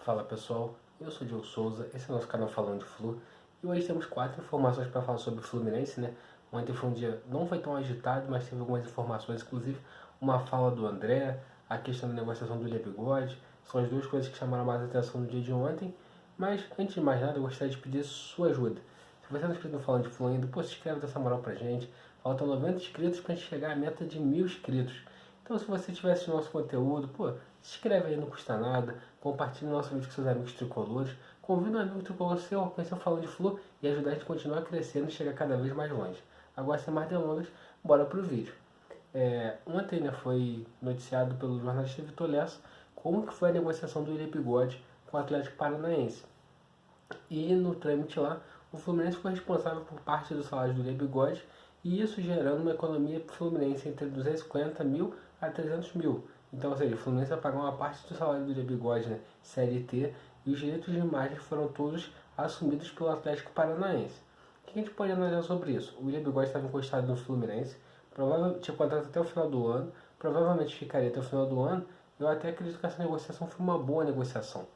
Fala pessoal, eu sou o Diogo Souza, esse é o nosso canal Falando de Flu e hoje temos 4 informações para falar sobre o Fluminense, né? Ontem foi um dia, não foi tão agitado, mas teve algumas informações, inclusive uma fala do André, a questão da negociação do William Bigode, são as duas coisas que chamaram mais atenção no dia de ontem, mas antes de mais nada eu gostaria de pedir sua ajuda. Se você não é inscrito no Falando de Flu ainda, pô, se inscreve dessa moral pra gente, faltam 90 inscritos para a gente chegar à meta de 1000 inscritos. Então se você estiver assistindo nosso conteúdo, pô, se inscreve aí, não custa nada, compartilhe nosso vídeo com seus amigos tricolores, convida um amigo tricolor seu a conhecer o Falando de Flu e ajudar a gente a continuar crescendo e chegar cada vez mais longe. Agora, sem mais delongas, bora pro vídeo. Ontem, né, foi noticiado pelo jornalista Vitor Lessa como que foi a negociação do William Bigode com o Atlético Paranaense. E no trâmite lá, o Fluminense foi responsável por parte do salário do William Bigode e isso gerando uma economia para o Fluminense entre 250 mil a 300 mil. Então, ou seja, o Fluminense vai pagar uma parte do salário do William Bigode, né, CLT, e os direitos de imagem foram todos assumidos pelo Atlético Paranaense. O que a gente pode analisar sobre isso? O William Bigode estava encostado no Fluminense, provavelmente tinha contrato até o final do ano, provavelmente ficaria até o final do ano. Eu até acredito que essa negociação foi uma boa negociação.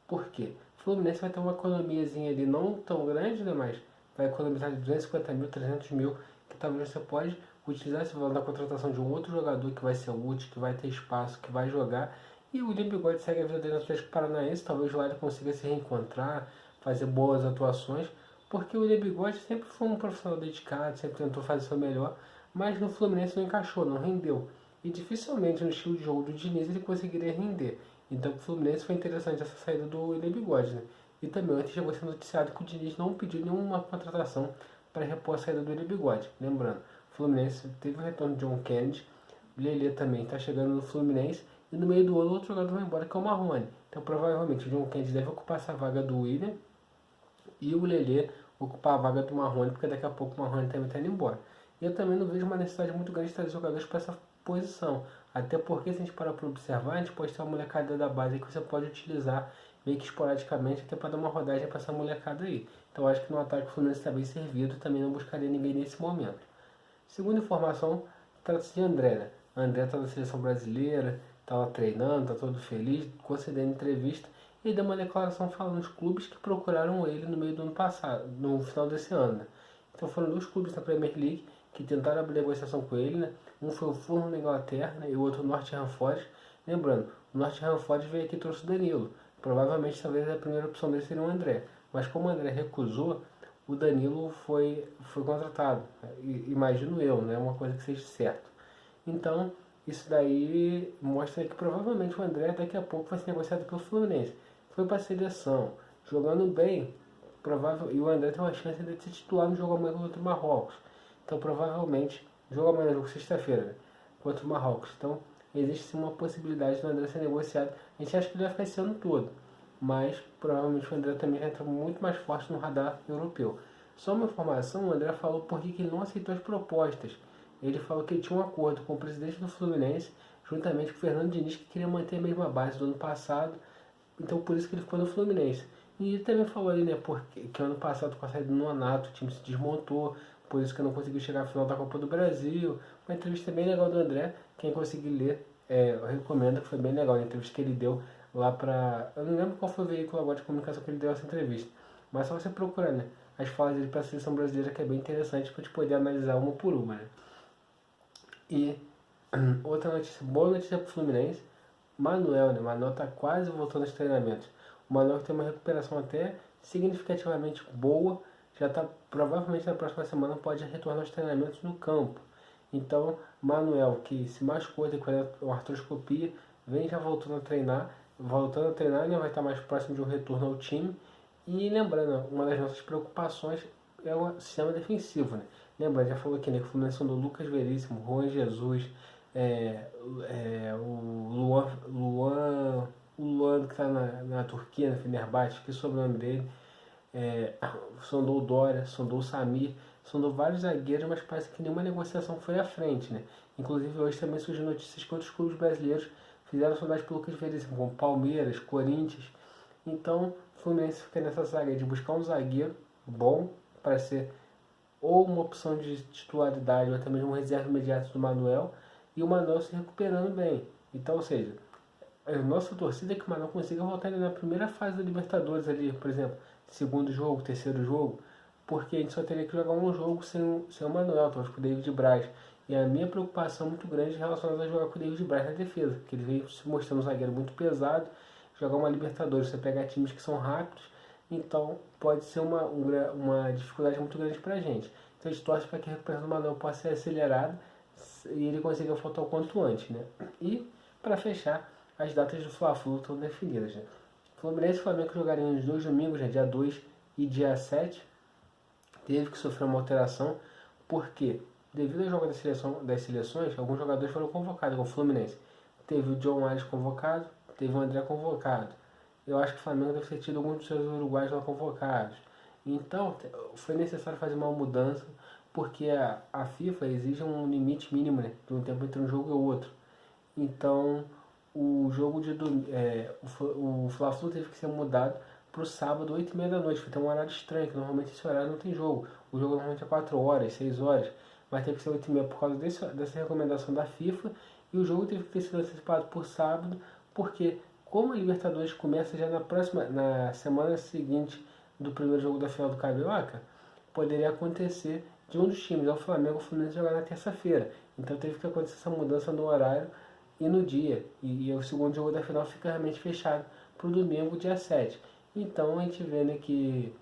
Por quê? O Fluminense vai ter uma economiazinha ali não tão grande, né, mas vai economizar de 250 mil, 300 mil, que talvez você pode utilizar esse valor na contratação de um outro jogador que vai ser útil, que vai ter espaço, que vai jogar. E o William Bigode segue a vida dele no Atlético Paranaense, talvez lá ele consiga se reencontrar, fazer boas atuações, porque o William Bigode sempre foi um profissional dedicado, sempre tentou fazer o seu melhor, mas no Fluminense não encaixou, não rendeu. E dificilmente no estilo de jogo do Diniz ele conseguiria render. Então para o Fluminense foi interessante essa saída do William Bigode, né? E também ontem chegou a ser noticiado que o Diniz não pediu nenhuma contratação para repor a saída do William Bigode. Lembrando, o Fluminense teve o retorno de John Kennedy, o Lelê também está chegando no Fluminense, e no meio do ano outro jogador vai embora que é o Marrone. Então provavelmente o John Kennedy deve ocupar essa vaga do William e o Lelê ocupar a vaga do Marrone, porque daqui a pouco o Marrone também está indo embora. E eu também não vejo uma necessidade muito grande de trazer jogadores para essa posição. Até porque, se a gente parar para observar, a gente pode ter uma molecada da base que você pode utilizar meio que esporadicamente, até para dar uma rodagem para essa molecada aí. Então, eu acho que no ataque o Fluminense está bem servido, também não buscaria ninguém nesse momento. Segunda informação, trata-se de André, né? André está na seleção brasileira, está lá treinando, está todo feliz, concedendo entrevista. E deu uma declaração falando dos clubes que procuraram ele no meio do ano passado, no final desse ano. Né? Então foram dois clubes da Premier League que tentaram abrir negociação com ele. Né? Um foi o Fulham na Inglaterra, né? E o outro o Nottingham Forest. Lembrando, o Nottingham Forest veio aqui e trouxe o Danilo. Provavelmente talvez a primeira opção dele seria o André. Mas como o André recusou, o Danilo foi contratado. Imagino eu, não é uma coisa que seja certo. Então, isso daí mostra que provavelmente o André daqui a pouco vai ser negociado pelo Fluminense. Foi para a seleção, jogando bem, provável, e o André tem uma chance de ser titular no jogo amanhã contra o Marrocos. Então, provavelmente, jogo amanhã, jogo sexta-feira, né, contra o Marrocos. Então, existe sim uma possibilidade do André ser negociado. A gente acha que ele vai ficar esse ano todo, mas provavelmente o André também vai entrar muito mais forte no radar europeu. Só uma informação, o André falou por que ele não aceitou as propostas. Ele falou que ele tinha um acordo com o presidente do Fluminense, juntamente com o Fernando Diniz, que queria manter a mesma base do ano passado, então por isso que ele ficou no Fluminense. E ele também falou ali, né, porque que ano passado com a saída do Nonato o time se desmontou, por isso que não conseguiu chegar à final da Copa do Brasil. Uma entrevista bem legal do André, quem conseguir ler, eu recomendo, que foi bem legal a entrevista que ele deu lá pra... Eu não lembro qual foi o veículo agora de comunicação que ele deu essa entrevista, mas só você procurar, né, as falas dele para a seleção brasileira, que é bem interessante para a gente poder analisar uma por uma, né. E outra notícia, boa notícia para o Fluminense, Manuel, né? Manuel está quase voltando aos treinamentos. O Manuel tem uma recuperação até significativamente boa, já está provavelmente na próxima semana pode retornar aos treinamentos no campo. Então, Manuel, que se machucou depois da artroscopia, vem já voltando a treinar, né? Vai estar mais próximo de um retorno ao time. E lembrando, uma das nossas preocupações é o sistema defensivo, né? Lembrando, já falou aqui, né, que o Fluminense são do Lucas Veríssimo, Juan Jesus, o Luan que está na Turquia, na Fenerbahçe, que é o sobrenome dele, sondou o Dória, sondou o Samir, sondou vários zagueiros, mas parece que nenhuma negociação foi à frente, né? Inclusive hoje também surgiu notícias que outros clubes brasileiros fizeram sondagem pelo Lucas Veríssimo, como Palmeiras, Corinthians. Então o Fluminense fica nessa saga de buscar um zagueiro bom para ser ou uma opção de titularidade ou até mesmo um reserva imediato do Manuel, e o Manuel se recuperando bem. Então, ou seja, a nossa torcida é que o Manoel consiga voltar na primeira fase da Libertadores ali, por exemplo, segundo jogo, terceiro jogo, porque a gente só teria que jogar um jogo sem o Manoel, talvez com o David Braz. E a minha preocupação é muito grande relacionada a jogar com o David Braz na defesa, porque ele veio se mostrando um zagueiro muito pesado, jogar uma Libertadores, você pegar times que são rápidos, então pode ser uma dificuldade muito grande pra gente. Então a gente torce para que a recuperação do Manoel possa ser acelerada e ele consiga voltar o quanto antes, né? E, para fechar, as datas do Fla-Flu estão definidas, né? Fluminense e Flamengo jogariam nos dois domingos, né? Dia 2 e dia 7. Teve que sofrer uma alteração, porque, devido ao jogo das seleções, alguns jogadores foram convocados, como o Fluminense. Teve o John Arias convocado, teve o André convocado. Eu acho que o Flamengo deve ter tido alguns dos seus uruguaios lá convocados. Então, foi necessário fazer uma mudança, porque a FIFA exige um limite mínimo, né, de um tempo entre um jogo e o outro. Então, o jogo o Fla-Flu teve que ser mudado para o sábado, 8h30 da noite. Foi até um horário estranho, que normalmente esse horário não tem jogo. O jogo normalmente é 4 horas, 6 horas, mas teve que ser 8h30 por causa dessa recomendação da FIFA. E o jogo teve que ter sido antecipado por sábado, porque como a Libertadores começa já na semana seguinte do primeiro jogo da final do Carioca, poderia acontecer de um dos times, o Flamengo ou o Fluminense, jogar na terça-feira. Então teve que acontecer essa mudança no horário e no dia. E o segundo jogo da final fica realmente fechado para o domingo, dia 7. Então a gente vê, né, que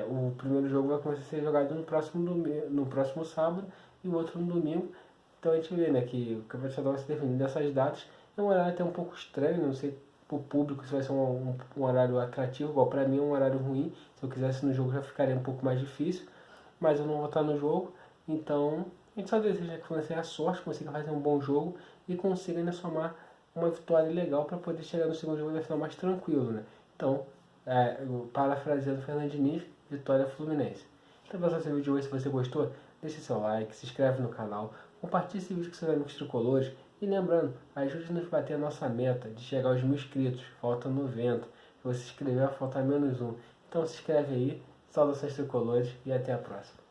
o primeiro jogo vai começar a ser jogado no próximo sábado e o outro no domingo. Então a gente vê, né, que o Campeonato Estadual vai se definindo dessas datas. É um horário até um pouco estranho, não sei para o público se vai ser um horário atrativo, igual para mim é um horário ruim. Se eu quisesse no jogo já ficaria um pouco mais difícil, mas eu não vou estar no jogo, então a gente só deseja que você tenha sorte, consiga fazer um bom jogo e consiga ainda somar uma vitória legal para poder chegar no segundo jogo da final mais tranquilo, né? Então, parafraseando o Fernando Diniz, vitória Fluminense. Então, pessoal, esse vídeo de hoje, se você gostou, deixe seu like, se inscreve no canal, compartilhe esse vídeo com seus amigos tricolores e lembrando, ajude-nos a bater a nossa meta de chegar aos 1000 inscritos, falta 90. Se você se inscrever, falta menos um. Então se inscreve aí, saudações tricolores e até a próxima.